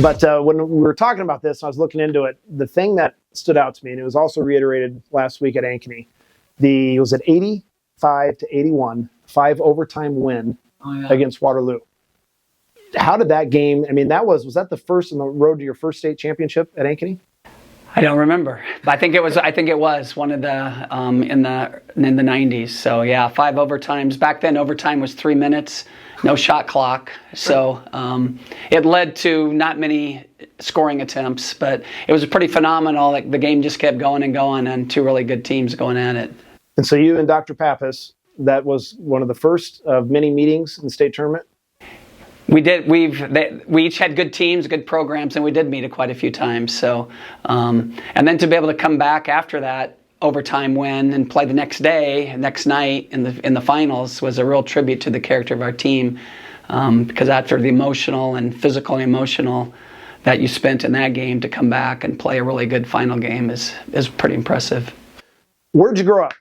But when we were talking about this, I was looking into it. The thing that stood out to me, and it was also reiterated last week at Ankeny, it was at 85-81, 5 overtime win against Waterloo. How did that game? I mean, was that the first on the road to your first state championship at Ankeny? I don't remember. I think it was one of the in the 90s. So yeah, 5 overtimes. Back then, overtime was 3 minutes, no shot clock. So it led to not many scoring attempts, but it was pretty phenomenal. Like the game just kept going and going, and 2 really good teams going at it. And so you and Dr. Pappas, that was one of the first of many meetings in the state tournament? We did. We each had good teams, good programs, and we did meet quite a few times. So, and then to be able to come back after that overtime win and play the next night in the finals was a real tribute to the character of our team. Because after the emotional and physical and emotional that you spent in that game, to come back and play a really good final game is pretty impressive. Where'd you grow up?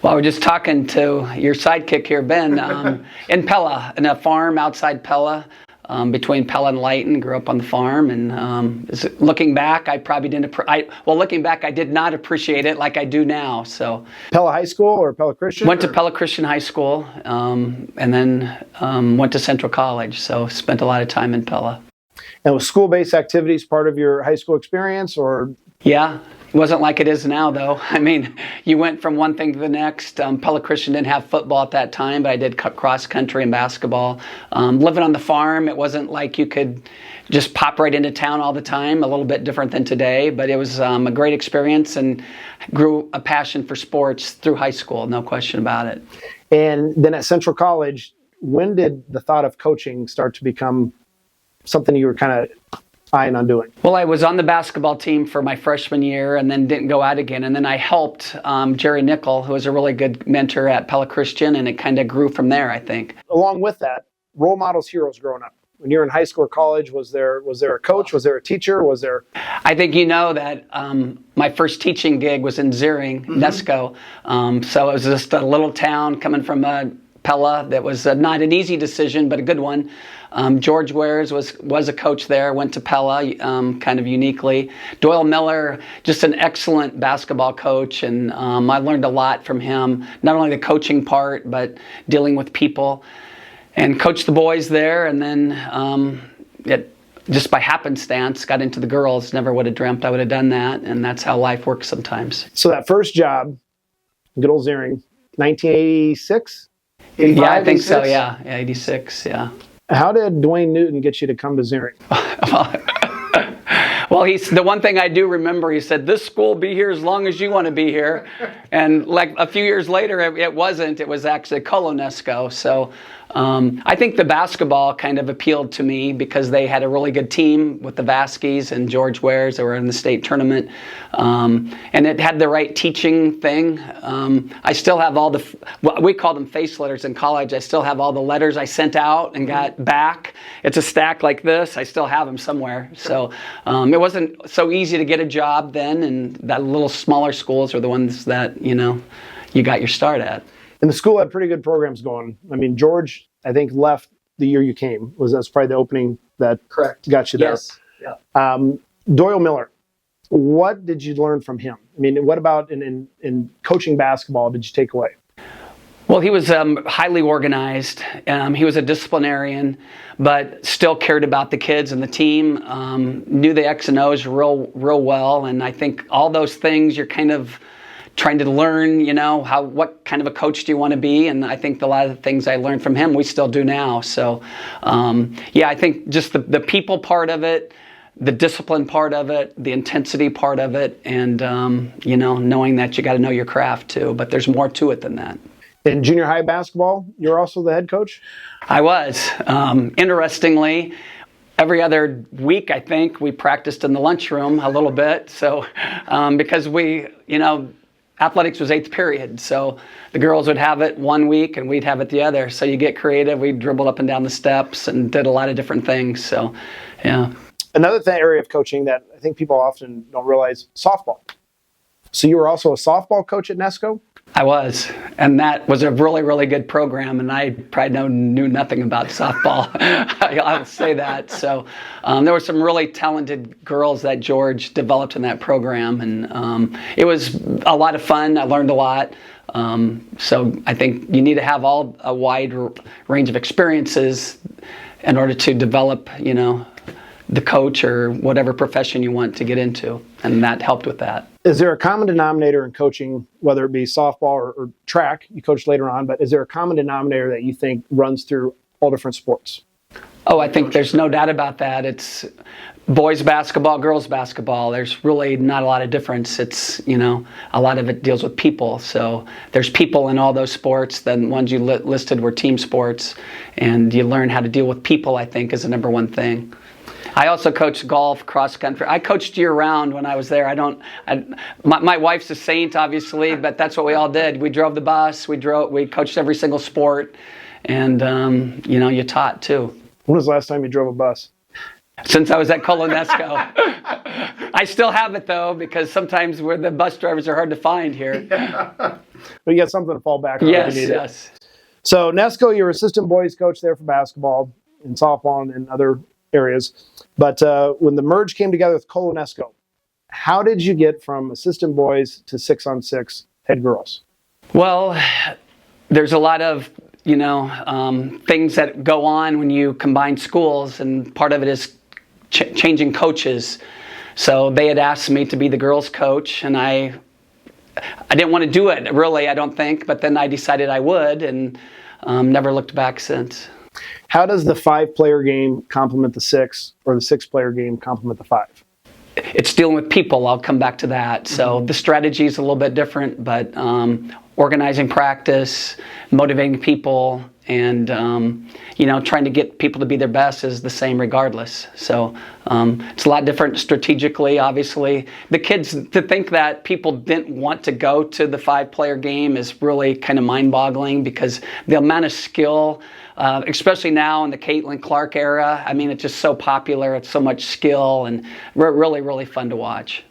Well, I was just talking to your sidekick here, Ben, in Pella, in a farm outside Pella, between Pella and Lighton. Grew up on the farm, and looking back, I probably didn't. Looking back, I did not appreciate it like I do now. So, Pella High School or Pella Christian? Went to Pella Christian High School, and then went to Central College. So, spent a lot of time in Pella. And was school-based activities part of your high school experience, or? Yeah. It wasn't like it is now, though. I mean, you went from one thing to the next. Pella Christian didn't have football at that time, but I did cross country and basketball. Living on the farm, it wasn't like you could just pop right into town all the time. A little bit different than today, but it was a great experience, and grew a passion for sports through high school, no question about it. And then at Central College, when did the thought of coaching start to become something you were kind of eyeing on doing? Well, I was on the basketball team for my freshman year, and then didn't go out again. And then I helped Jerry Nickel, who was a really good mentor at Pella Christian, and it kind of grew from there, I think. Along with that, role models, heroes growing up. When you were in high school or college, was there a coach? Was there a teacher? Was there? I think you know that my first teaching gig was in Ziering, Nesco. So it was just a little town coming from Pella. That was not an easy decision, but a good one. George Wares was a coach there, went to Pella kind of uniquely. Doyle Miller, just an excellent basketball coach, and I learned a lot from him, not only the coaching part, but dealing with people. And coached the boys there, and then just by happenstance got into the girls. Never would have dreamt I would have done that, and that's how life works sometimes. So that first job, good old Ziering, 1986? Yeah, I think 86? So, yeah, 86, yeah. How did Dwayne Newton get you to come to Ziering? Well, the one thing I do remember, he said, "This school will be here as long as you want to be here." And like a few years later, it wasn't. It was actually Colonesco. So I think the basketball kind of appealed to me because they had a really good team with the Vaskies and George Wares. They were in the state tournament. And it had the right teaching thing. I still have all we called them face letters in college. I still have all the letters I sent out and got back. It's a stack like this. I still have them somewhere. So it wasn't so easy to get a job then, and that little smaller schools are the ones that, you got your start at. And the school had pretty good programs going. I mean, George, I think, left the year you came. That's probably the opening that got you there. Yes. Yeah. Doyle Miller, what did you learn from him? I mean, what about in coaching basketball did you take away? Well, he was highly organized. He was a disciplinarian, but still cared about the kids and the team. Knew the X and O's real well, and I think all those things you're kind of trying to learn, what kind of a coach do you want to be? And I think a lot of the things I learned from him, we still do now. So, I think just the people part of it, the discipline part of it, the intensity part of it, and, knowing that you got to know your craft too. But there's more to it than that. In junior high basketball, you're also the head coach? I was. Interestingly, every other week, I think, we practiced in the lunchroom a little bit. So, because athletics was 8th period, so the girls would have it one week and we'd have it the other. So you get creative. We dribbled up and down the steps and did a lot of different things. So, yeah. Another area of coaching that I think people often don't realize, softball. So you were also a softball coach at Nesco? I was, and that was a really, really good program, and I probably knew nothing about softball. I'll say that. So there were some really talented girls that George developed in that program, and it was a lot of fun. I learned a lot. So I think you need to have a wide range of experiences in order to develop, the coach or whatever profession you want to get into, and that helped with that. Is there a common denominator in coaching, whether it be softball or track, you coached later on, but is there a common denominator that you think runs through all different sports? Oh, I think there's no doubt about that. It's boys basketball, girls basketball. There's really not a lot of difference. It's, a lot of it deals with people. So there's people in all those sports. The ones you listed were team sports, and you learn how to deal with people, I think, is the number one thing. I also coached golf, cross country. I coached year round when I was there. My wife's a saint, obviously, but that's what we all did. We drove the bus. We coached every single sport, and you taught too. When was the last time you drove a bus? Since I was at Colonesco. I still have it though, because sometimes the bus drivers are hard to find here. But you got something to fall back on. Yes, if you need yes. It. So Nesco, you were assistant boys coach there for basketball and softball and other areas. But when the merge came together with Colonesco, how did you get from assistant boys to 6-on-6 head girls? Well, there's a lot of things that go on when you combine schools, and part of it is changing coaches. So they had asked me to be the girls' coach, and I didn't want to do it, really, I don't think, but then I decided I would, and never looked back since. How does the 5-player game complement the 6, or the 6-player game complement the 5? It's dealing with people. I'll come back to that. So the strategy is a little bit different, but organizing practice, motivating people, and trying to get people to be their best is the same regardless. So it's a lot different strategically, obviously. The kids, to think that people didn't want to go to the 5-player game is really kind of mind-boggling, because the amount of skill, especially now in the Caitlin Clark era, I mean, it's just so popular. It's so much skill, and really, really fun to watch.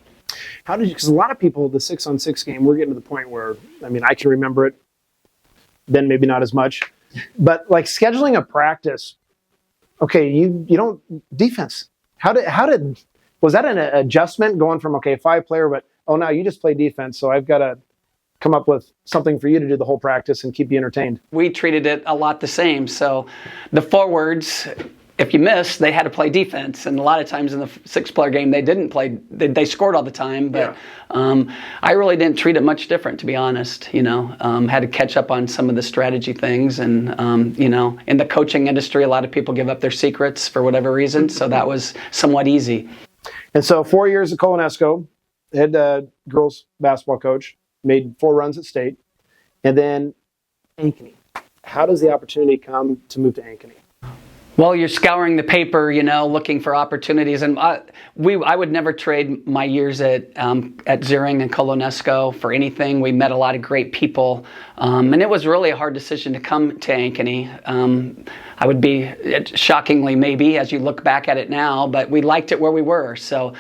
How did you? Because a lot of people, the 6-on-6 game, we're getting to the point where, I can remember it. Then maybe not as much, but like scheduling a practice. Okay, you don't defense. How did was that an adjustment going from 5-player, but now you just play defense, so I've got to come up with something for you to do the whole practice and keep you entertained? We treated it a lot the same. So the forwards, if you missed, they had to play defense, and a lot of times in the 6-player game they didn't play. They scored all the time, but I really didn't treat it much different, to be honest. Had to catch up on some of the strategy things, and in the coaching industry, a lot of people give up their secrets for whatever reason, so that was somewhat easy. And so 4 years at Colonesco, head girls basketball coach, made 4 runs at state, and then Ankeny. How does the opportunity come to move to Ankeny? Well, you're scouring the paper, looking for opportunities, and I would never trade my years at Zering and Colonesco for anything. We met a lot of great people, and it was really a hard decision to come to Ankeny. I would be, shockingly maybe, as you look back at it now, but we liked it where we were. So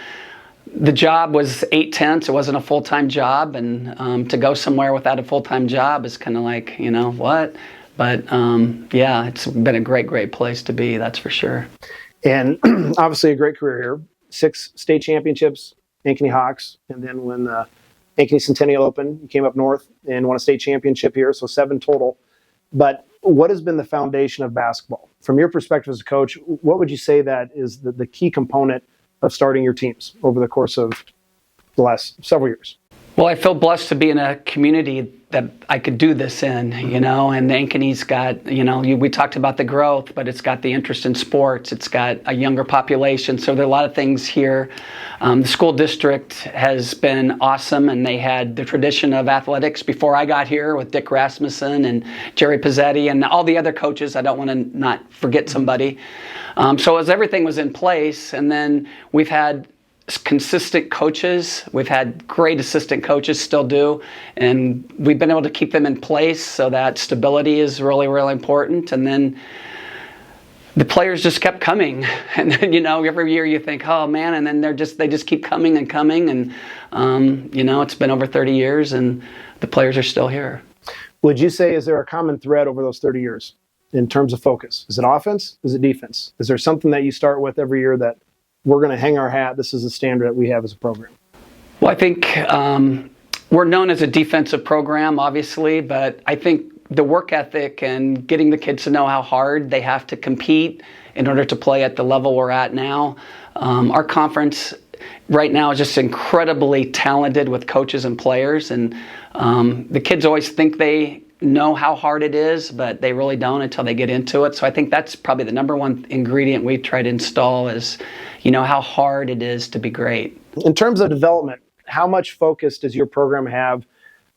the job was 8/10. It wasn't a full-time job, and to go somewhere without a full-time job is kind of like, what? But it's been a great, great place to be, that's for sure. And obviously a great career here. 6 state championships, Ankeny Hawks, and then when the Ankeny Centennial opened, you came up north and won a state championship here, so 7 total. But what has been the foundation of basketball? From your perspective as a coach, what would you say that is the key component of starting your teams over the course of the last several years? Well, I feel blessed to be in a community that I could do this in, and Ankeny's got, we talked about the growth, but it's got the interest in sports. It's got a younger population, so there are a lot of things here. The school district has been awesome, and they had the tradition of athletics before I got here with Dick Rasmussen and Jerry Pizzetti and all the other coaches. I don't want to not forget somebody. So as everything was in place, and then we've had consistent coaches. We've had great assistant coaches, still do, and we've been able to keep them in place, so that stability is really, really important. And then the players just kept coming, and then every year you think, oh man, and then they just keep coming and coming, and it's been over 30 years, and the players are still here. Would you say, is there a common thread over those 30 years in terms of focus? Is it offense? Is it defense? Is there something that you start with every year that we're going to hang our hat, this is the standard that we have as a program? Well, I think we're known as a defensive program, obviously, but I think the work ethic and getting the kids to know how hard they have to compete in order to play at the level we're at now. Our conference right now is just incredibly talented with coaches and players, and the kids always think they know how hard it is, but they really don't until they get into it. So I think that's probably the number one ingredient we try to install is, how hard it is to be great. In terms of development, how much focus does your program have?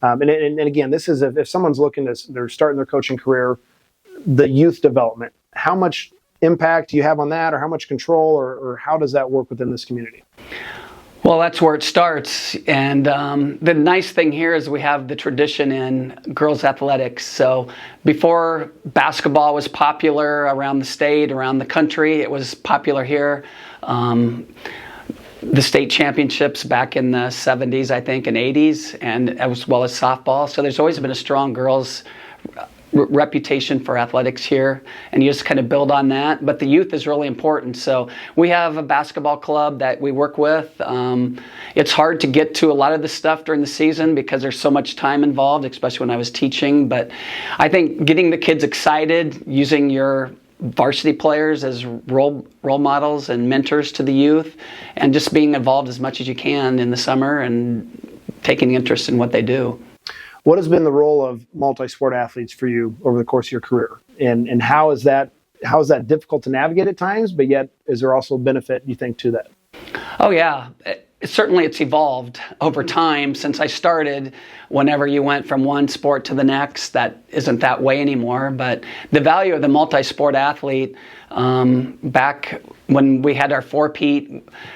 And again, this is if someone's looking to, they're starting their coaching career, the youth development, how much impact do you have on that, or how much control, or how does that work within this community? Well, that's where it starts. And the nice thing here is we have the tradition in girls athletics. So before basketball was popular around the state, around the country, it was popular here. The state championships back in the 70s, I think, and 80s, and as well as softball. So there's always been a strong girls reputation for athletics here, and you just kind of build on that. But the youth is really important. So we have a basketball club that we work with. It's hard to get to a lot of the stuff during the season because there's so much time involved, especially when I was teaching. But I think getting the kids excited, using your varsity players as role models and mentors to the youth, and just being involved as much as you can in the summer and taking interest in what they do. What has been the role of multi-sport athletes for you over the course of your career? And how is that difficult to navigate at times, but yet is there also a benefit, you think, to that? Oh, yeah. Certainly it's evolved over time since I started. Whenever you went from one sport to the next, that isn't that way anymore. But the value of the multi-sport athlete, back when we had our four-peat,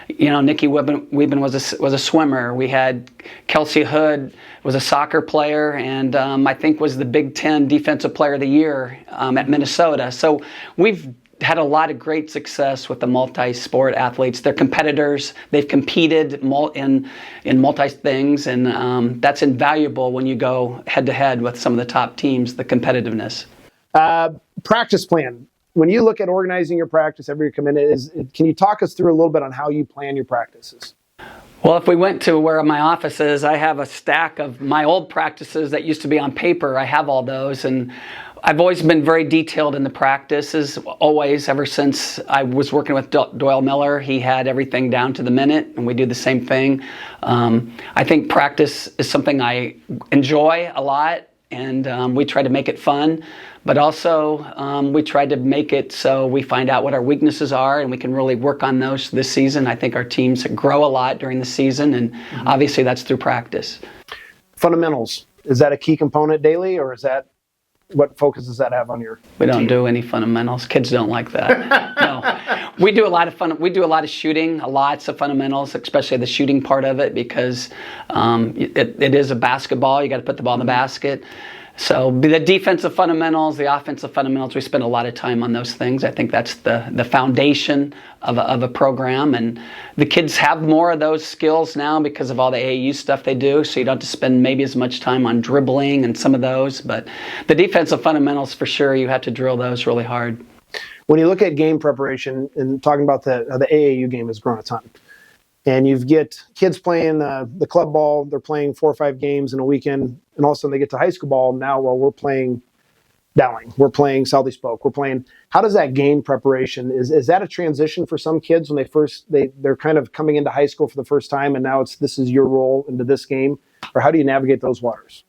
Nikki Weeben was a swimmer. We had Kelsey Hood was a soccer player, and I think was the Big Ten Defensive Player of the Year at Minnesota. So we've had a lot of great success with the multi-sport athletes. They're competitors. They've competed in multi things, and that's invaluable when you go head-to-head with some of the top teams, the competitiveness. Practice plan. When you look at organizing your practice every commitment, can you talk us through a little bit on how you plan your practices? Well, if we went to where my office is, I have a stack of my old practices that used to be on paper. I have all those, and I've always been very detailed in the practices, always, ever since I was working with Doyle Miller. He had everything down to the minute, and we do the same thing. I think practice is something I enjoy a lot, and we try to make it fun, but also we try to make it so we find out what our weaknesses are, and we can really work on those this season. I think our teams grow a lot during the season, and obviously that's through practice. Fundamentals, is that a key component daily, or is that what focus does that have on your We don't do any fundamentals. Kids don't like that. No. We do a lot of fun. We do a lot of shooting, lots of fundamentals, especially the shooting part of it, because it is a basketball. You got to put the ball in the basket. So the defensive fundamentals, the offensive fundamentals, we spend a lot of time on those things. I think that's the foundation of a program. And the kids have more of those skills now because of all the AAU stuff they do. So you don't have to spend maybe as much time on dribbling and some of those. But the defensive fundamentals, for sure, you have to drill those really hard. When you look at game preparation and talking about the AAU game has grown a ton. And you get kids playing the club ball, they're playing 4 or 5 games in a weekend, and all of a sudden they get to high school ball. Now, well, we're playing Dowling, we're playing Southie Spoke, we're playing. How does that game preparation, is that a transition for some kids when they're kind of coming into high school for the first time, and now this is your role into this game? Or how do you navigate those waters?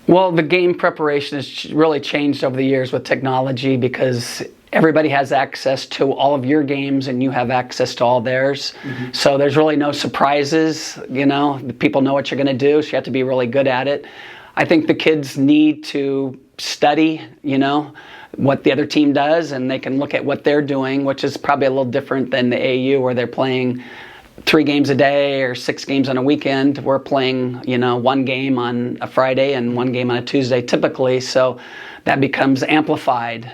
Well, the game preparation has really changed over the years with technology, because everybody has access to all of your games and you have access to all theirs. Mm-hmm. So there's really no surprises. The people know what you're going to do, so you have to be really good at it. I think the kids need to study, what the other team does, and they can look at what they're doing, which is probably a little different than the AAU, where they're playing 3 games a day or 6 games on a weekend. We're playing, 1 game on a Friday and 1 game on a Tuesday typically. So that becomes amplified.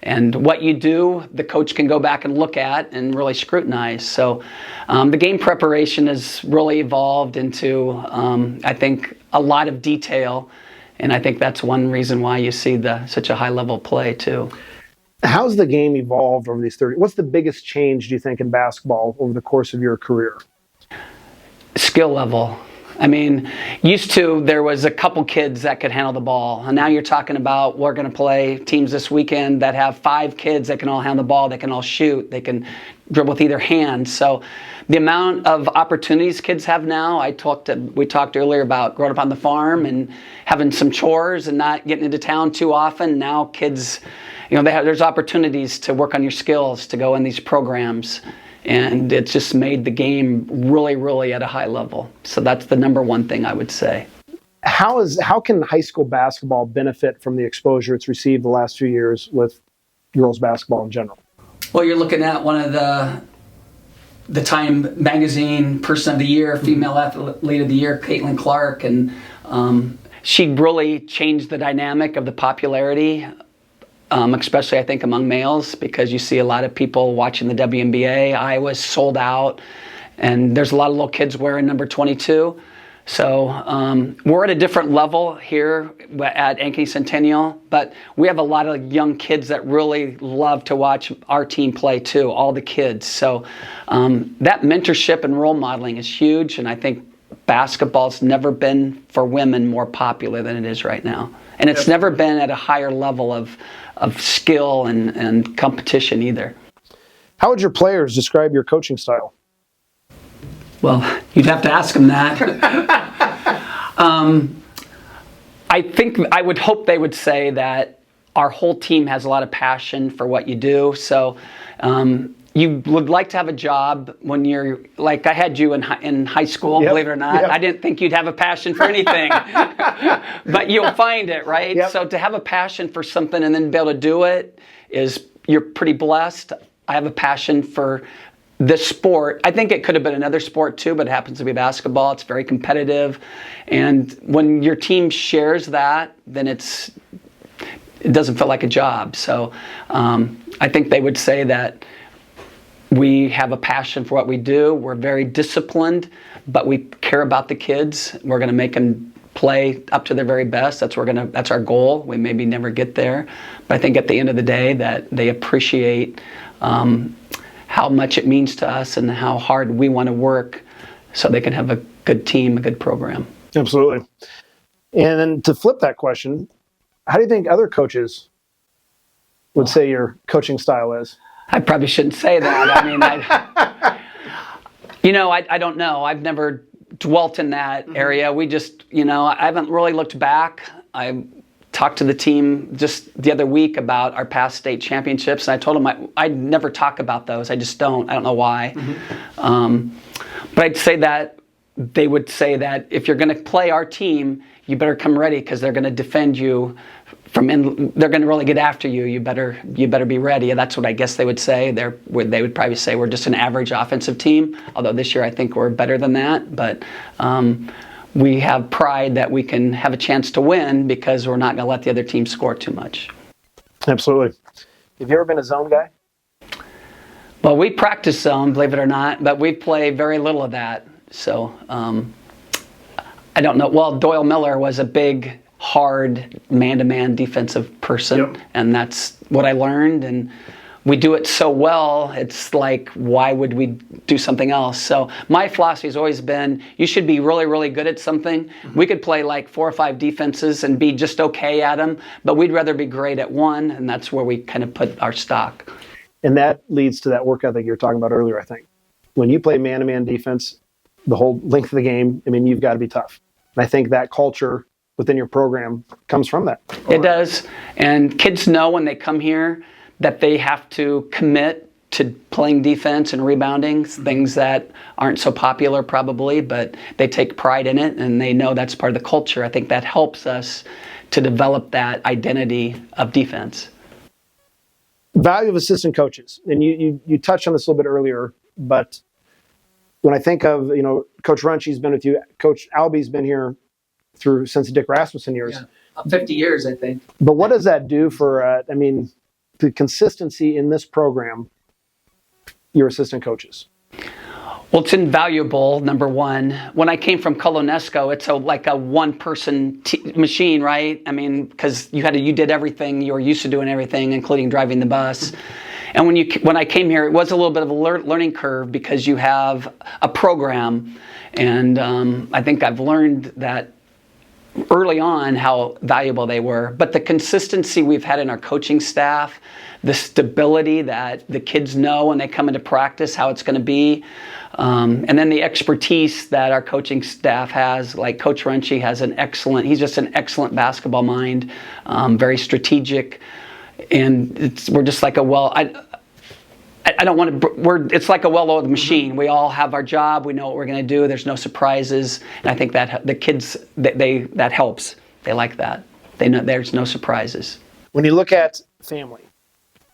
And what you do, the coach can go back and look at and really scrutinize. So the game preparation has really evolved into, I think, a lot of detail, and I think that's one reason why you see such a high level play too. How's the game evolved over these 30? What's the biggest change, do you think, in basketball over the course of your career? Skill level. I mean, used to, there was a couple kids that could handle the ball. And now you're talking about, we're going to play teams this weekend that have 5 kids that can all handle the ball, they can all shoot, they can dribble with either hand. So the amount of opportunities kids have now, we talked earlier about growing up on the farm and having some chores and not getting into town too often. Now kids, there's opportunities to work on your skills, to go in these programs. And it's just made the game really, really at a high level. So that's the number one thing I would say. How can high school basketball benefit from the exposure it's received the last few years with girls basketball in general? Well, you're looking at one of the Time Magazine Person of the Year, Female Athlete of the Year, Caitlin Clark, and she really changed the dynamic of the popularity. Especially I think among males, because you see a lot of people watching the WNBA. Iowa's sold out, and there's a lot of little kids wearing number 22. So we're at a different level here at Ankeny Centennial, but we have a lot of young kids that really love to watch our team play too, all the kids. So that mentorship and role modeling is huge, and I think basketball's never been for women more popular than it is right now. And it's never been at a higher level of skill and competition either. How would your players describe your coaching style? Well, you'd have to ask them that. I would hope they would say that our whole team has a lot of passion for what you do. So you would like to have a job when you're, like I had you in high school, believe it or not. Yep. I didn't think you'd have a passion for anything, but you'll find it, right? Yep. So to have a passion for something and then be able to do it you're pretty blessed. I have a passion for this sport. I think it could have been another sport too, but it happens to be basketball. It's very competitive. And when your team shares that, then it doesn't feel like a job. So I think they would say that we have a passion for what we do. We're very disciplined, but we care about the kids. We're going to make them play up to their very best. That's our goal. We maybe never get there, but I think at the end of the day that they appreciate how much it means to us and how hard we want to work so they can have a good team, a good program. Absolutely. And then to flip that question, how do you think other coaches would say your coaching style is? I probably shouldn't say that. I mean, I don't know. I've never dwelt in that area. We just, I haven't really looked back. I talked to the team just the other week about our past state championships, and I told them I'd never talk about those. I just don't. I don't know why. But I'd say that they would say that if you're going to play our team, you better come ready because they're going to defend you they're going to really get after you. You better be ready. And that's what I guess they would say. They would probably say we're just an average offensive team. Although this year I think we're better than that. But we have pride that we can have a chance to win because we're not going to let the other team score too much. Absolutely. Have you ever been a zone guy? Well, we practice zone, believe it or not, but we play very little of that. So I don't know. Well, Doyle Miller was a big, hard man-to-man defensive person, and that's what I learned. And we do it so well, it's like, why would we do something else? So my philosophy has always been, you should be really, really good at something. We could play like 4 or 5 defenses and be just okay at them, but we'd rather be great at one, and that's where we kind of put our stock. And that leads to that work ethic you were talking about earlier, I think. When you play man-to-man defense, the whole length of the game, I mean, you've got to be tough. And I think that culture within your program comes from that. It does. And kids know when they come here that they have to commit to playing defense and rebounding, things that aren't so popular probably, but they take pride in it and they know that's part of the culture. I think that helps us to develop that identity of defense. Value of assistant coaches. And you touched on this a little bit earlier, but when I think of, Coach Runchie's been with you, Coach Albie's been here since the Dick Rasmussen years. Yeah, 50 years, I think. But what does that do for, the consistency in this program, your assistant coaches? Well, it's invaluable, number one. When I came from Colonesco, it's like a one-person machine, right? I mean, because you did everything. You were used to doing everything, including driving the bus. And when I came here, it was a little bit of a learning curve because you have a program. And I think I've learned that early on how valuable they were. But the consistency we've had in our coaching staff, the stability that the kids know when they come into practice how it's going to be, and then the expertise that our coaching staff has, like Coach Renchie he's just an excellent basketball mind, very strategic, and we're just like it's like a well-oiled machine. We all have our job. We know what we're going to do. There's no surprises. And I think that the kids, that helps. They like that. They know there's no surprises. When you look at family,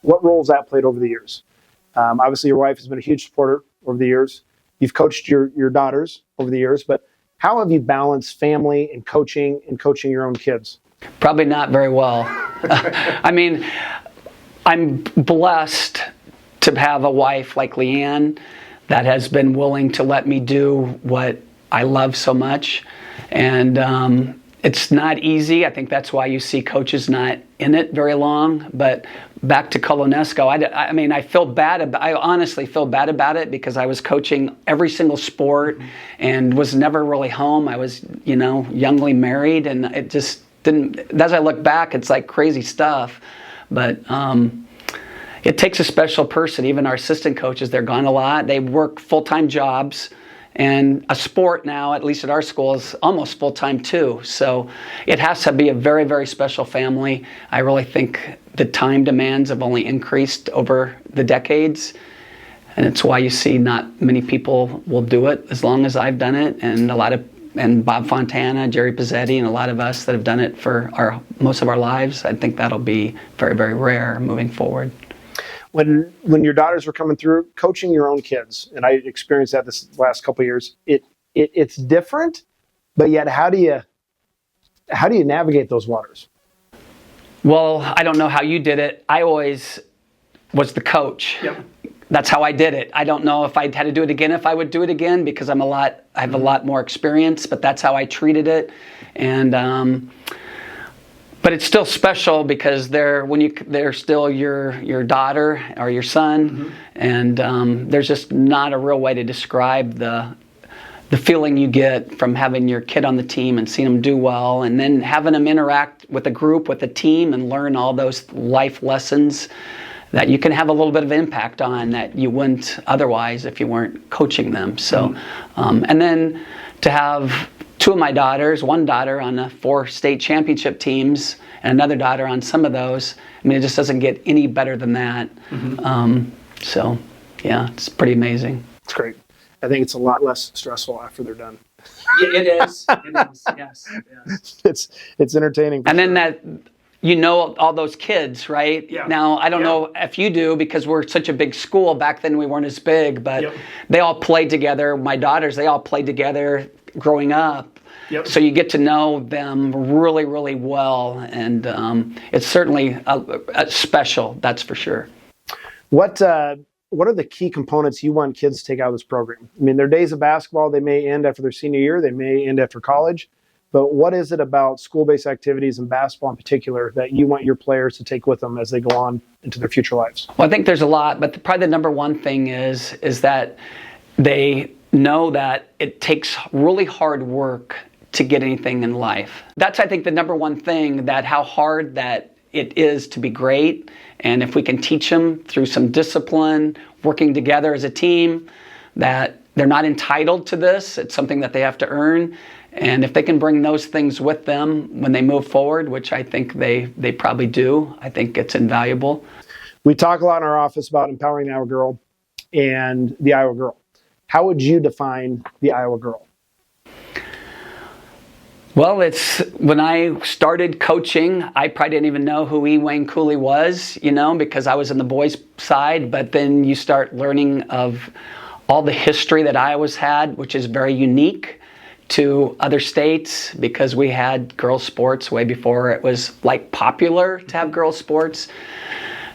what roles that played over the years? Obviously, your wife has been a huge supporter over the years. You've coached your daughters over the years. But how have you balanced family and coaching your own kids? Probably not very well. I mean, I'm blessed to have a wife like Leanne that has been willing to let me do what I love so much. And it's not easy. I think that's why you see coaches not in it very long. But back to Colonesco, I honestly feel bad about it because I was coaching every single sport and was never really home. I was, youngly married, and it just didn't, as I look back, it's like crazy stuff. But it takes a special person. Even our assistant coaches, they're gone a lot. They work full-time jobs. And a sport now, at least at our school, is almost full-time too. So it has to be a very, very special family. I really think the time demands have only increased over the decades. And it's why you see not many people will do it as long as I've done it. And Bob Fontana, Jerry Pizzetti, and a lot of us that have done it for most of our lives. I think that'll be very, very rare moving forward. When your daughters were coming through, coaching your own kids, and I experienced that this last couple of years, it's different, but yet how do you navigate those waters? Well, I don't know how you did it. I always was the coach. Yep. That's how I did it. I don't know if I'd had to do it again, if I would do it again, because I have a lot more experience, but that's how I treated it. And but it's still special because they're still your daughter or your son, and there's just not a real way to describe the feeling you get from having your kid on the team and seeing them do well, and then having them interact with a group, with a team, and learn all those life lessons that you can have a little bit of impact on that you wouldn't otherwise if you weren't coaching them. So, and then to have two of my daughters, one daughter on the 4 state championship teams and another daughter on some of those. I mean, it just doesn't get any better than that. So, yeah, it's pretty amazing. It's great. I think it's a lot less stressful after they're done. Yeah, it is. It is. Yes. It's entertaining. And then all those kids, right? Yeah. Now, I don't know if you do because we're such a big school. Back then we weren't as big, but they all played together. My daughters, they all played together growing up. Yep. So you get to know them really, really well, and it's certainly special, that's for sure. What are the key components you want kids to take out of this program? I mean, their days of basketball, they may end after their senior year, they may end after college, but what is it about school-based activities and basketball in particular that you want your players to take with them as they go on into their future lives? Well, I think there's a lot, but probably the number one thing is that they know that it takes really hard work to get anything in life. That's, I think, the number one thing, that how hard that it is to be great. And if we can teach them through some discipline, working together as a team, that they're not entitled to this. It's something that they have to earn. And if they can bring those things with them when they move forward, which I think they probably do, I think it's invaluable. We talk a lot in our office about empowering the Iowa girl and the Iowa girl. How would you define the Iowa girl? Well, it's when I started coaching, I probably didn't even know who E. Wayne Cooley was, because I was in the boys' side. But then you start learning of all the history that Iowa's had, which is very unique to other states because we had girls' sports way before it was like popular to have girls' sports.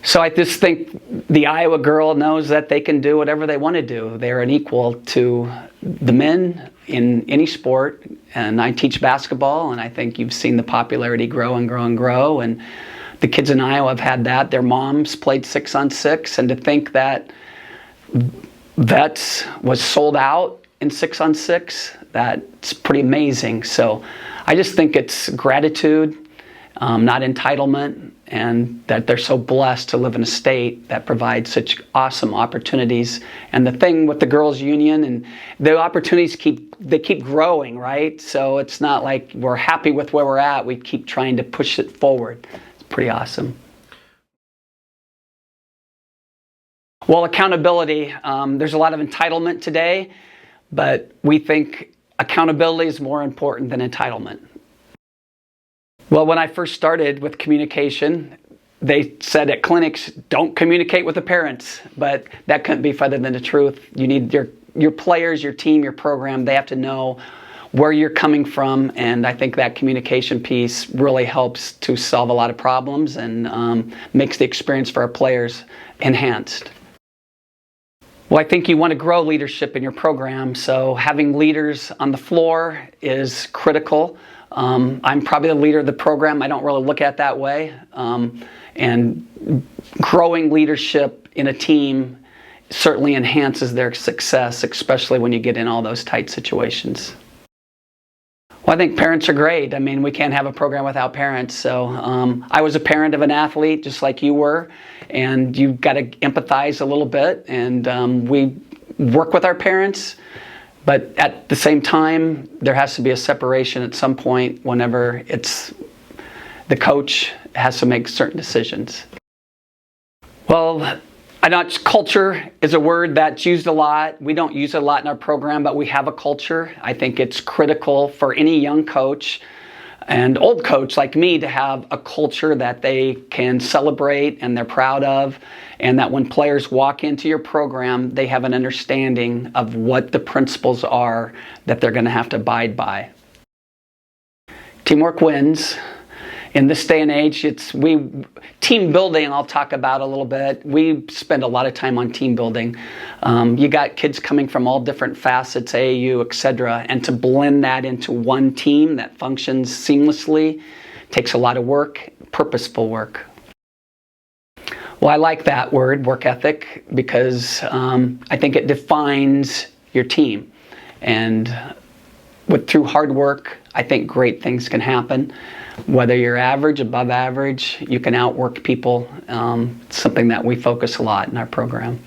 So I just think the Iowa girl knows that they can do whatever they want to do. They're an equal to the men in any sport. And I teach basketball, and I think you've seen the popularity grow and grow and grow. And the kids in Iowa have had that. Their moms played 6-on-6, and to think that Vets was sold out in 6-on-6, that's pretty amazing. So I just think it's gratitude, not entitlement, and that they're so blessed to live in a state that provides such awesome opportunities. And the thing with the girls' union, and the opportunities keep growing, right? So it's not like we're happy with where we're at. We keep trying to push it forward. It's pretty awesome. Well, accountability. There's a lot of entitlement today, but we think accountability is more important than entitlement. Well, when I first started with communication, they said at clinics, don't communicate with the parents, but that couldn't be further than the truth. You need your players, your team, your program, they have to know where you're coming from, and I think that communication piece really helps to solve a lot of problems and makes the experience for our players enhanced. Well, I think you want to grow leadership in your program, so having leaders on the floor is critical. I'm probably the leader of the program. I don't really look at it that way. And growing leadership in a team certainly enhances their success, especially when you get in all those tight situations. Well, I think parents are great. I mean, we can't have a program without parents. So I was a parent of an athlete just like you were, and you've got to empathize a little bit. And we work with our parents. But at the same time, there has to be a separation at some point whenever it's the coach has to make certain decisions. Well, I know culture is a word that's used a lot. We don't use it a lot in our program, but we have a culture. I think it's critical for any young coach and old coach like me to have a culture that they can celebrate and they're proud of, and that when players walk into your program, they have an understanding of what the principles are that they're going to have to abide by. Teamwork wins. In this day and age, team building I'll talk about a little bit. We spend a lot of time on team building. You got kids coming from all different facets, AAU, etc., and to blend that into one team that functions seamlessly takes a lot of work, purposeful work. Well, I like that word, work ethic, because I think it defines your team. And through hard work, I think great things can happen. Whether you're average, above average, you can outwork people. It's something that we focus a lot in our program.